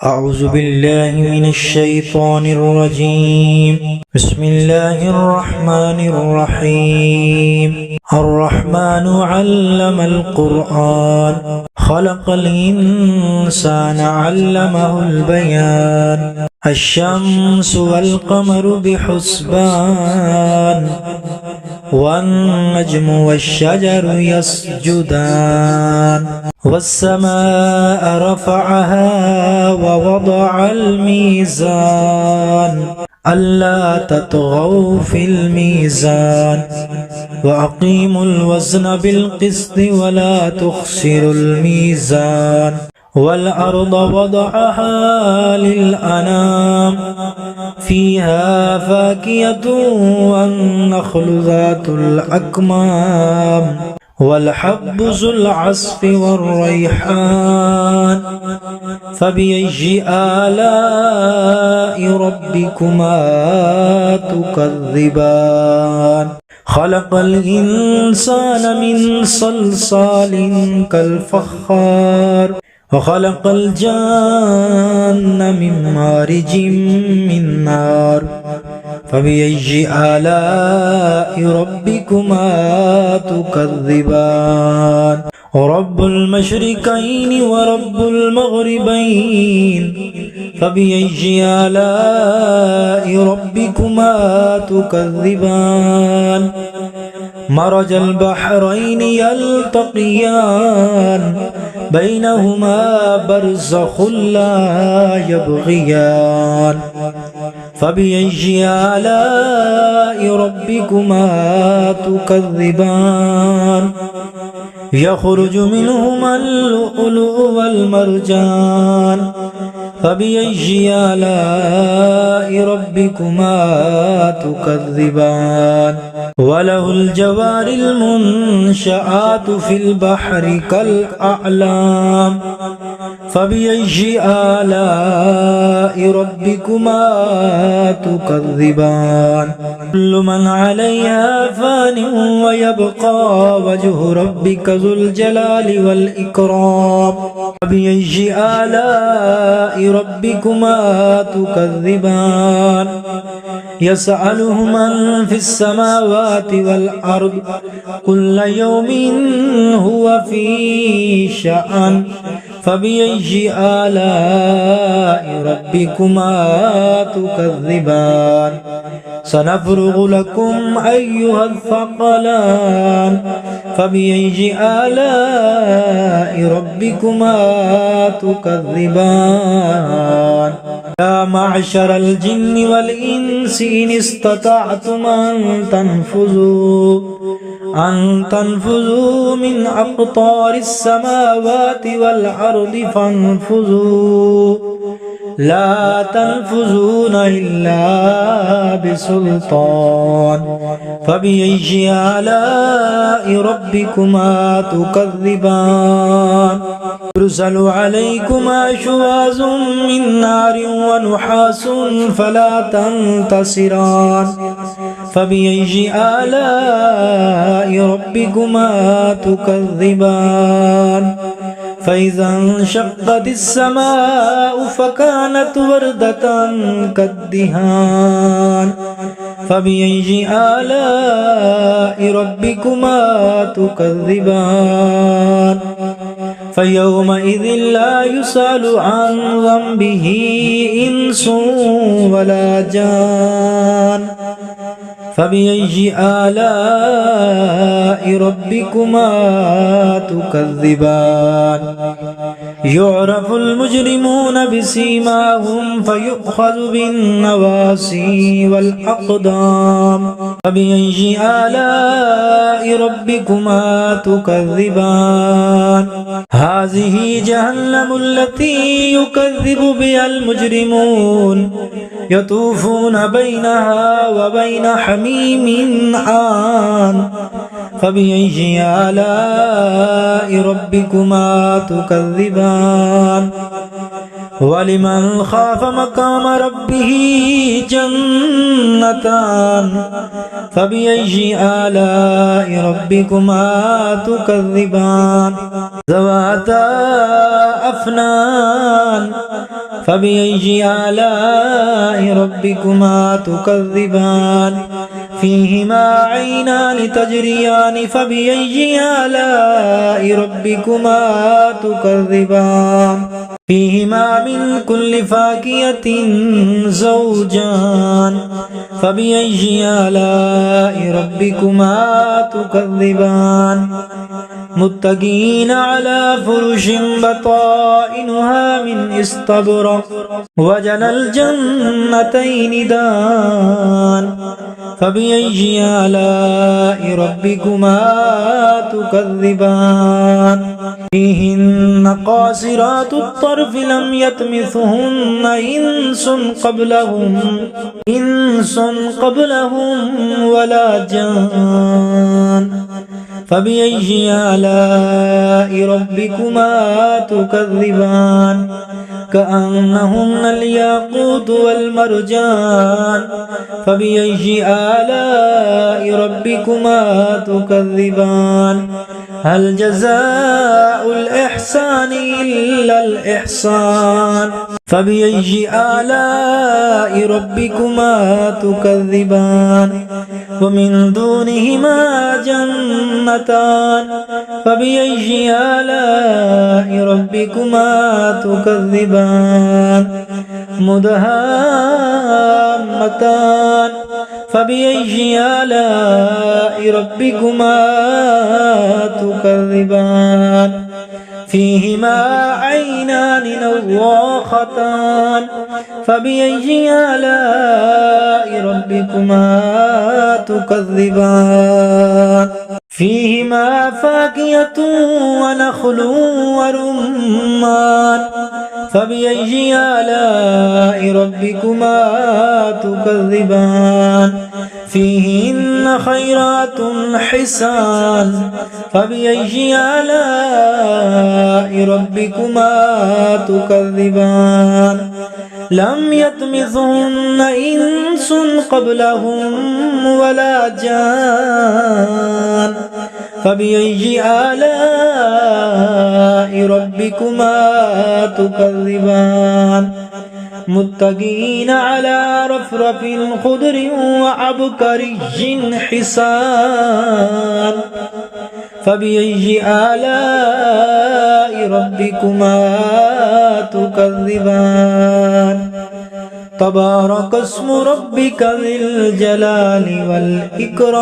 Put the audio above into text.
أعوذ بالله من الشيطان الرجيم. بسم الله الرحمن الرحيم. الرحمن علم القرآن خلق الإنسان علمه البيان. الشمس والقمر بحسبان والنجم والشجر يسجدان والسماء رفعها ووضع الميزان ألا تطغوا في الميزان وأقيموا الوزن بالقسط ولا تخسروا الميزان والأرض وضعها للأنام فيها فاكهة والنخل ذات الأكمام والحب ذو العصف والريحان فبأي آلاء ربكما تكذبان خلق الإنسان من صلصال كالفخار وخلق الجان من مارج من نار فبأي آلاء ربكما تكذبان رب المشرقين ورب المغربين فبأي آلاء ربكما تكذبان مرج البحرين يلتقيان بينهما برزخ لا يبغيان فبأي آلاء ربكما تكذبان يخرج منهما اللؤلؤ والمرجان فبأي آلاء ربكما تكذبان وله الجوار المنشآت في البحر كالأعلام فبأي آلاء ربكما تكذبان كل من عليها فان ويبقى وجه ربك ذو الجلال والإكرام فبأي آلاء ربكما تكذبان يسأله من في السماوات والأرض كل يوم هو في شأن فبأي آلاء ربكما تكذبان سنفرغ لكم أيها الثقلان فبأي آلاء ربكما تكذبان يا معشر الجن والإنس إن استطعتم أن تنفذوا من أقطار السماوات والأرض فانفذوا لا تنفذون إلا بسلطان فبأي آلاء ربكما تكذبان يرسل عليكما شواظ من نار ونحاس فلا تنتصران فبأي آلاء ربكما تكذبان فإذا انشقت السماء فكانت وردة كالدهان فبأي آلاء ربكما تكذبان فيومئذ لا يسأل عن ذنبه إنس ولا جان فبأي آلاء ربكما تكذبان يعرف المجرمون بسيماهم فيؤخذ بالنواصي والأقدام فبأي آلاء ربكما تكذبان هذه جهنم التي يكذب بها المجرمون يطوفون بينها وبين حميم آن فبأي آلاء ربكما تكذبان ولمن خاف مقام ربه جنتان فبأي آلاء ربكما تكذبان ذواتا أفنان فبأي آلاء ربكما تكذبان فيهما عينان تجريان فبأي آلاء ربكما تكذبان فيهما من كل فاكهة زوجان فبأي آلاء ربكما تكذبان متكئين على فرش بطائنها من استبرق وجنى الجنتين دان فبأي آلاء ربكما تكذبان فيهن قاصرات الطرف لم يطمثهن إنس قبلهم ولا جان فبأي آلاء ربكما تكذبان كأنهن الياقوت والمرجان فبأي آلاء ربكما تكذبان هل جزاء الإحسان إلا الإحسان فبأي آلاء ربكما تكذبان ومن دونهما جنتان فبأي آلاء ربكما تكذبان مدهامتان فبأي آلاء ربكما تكذبان فيهما عينان نضاختان فبأي آلاء ربكما تكذبان فيهما فاكهة ونخل ورمان فبأي آلاء ربكما تكذبان فيهن خيرات حسان فبأي آلاء ربكما تكذبان لم يطمثهن إنس قبلهم ولا جان فبأي آلاء ربكما تكذبان متكئين على رفرف خضر وعبقري حسان فبأي آلاء ربكما تكذبان تبارك اسم ربك ذي الجلال والإكرام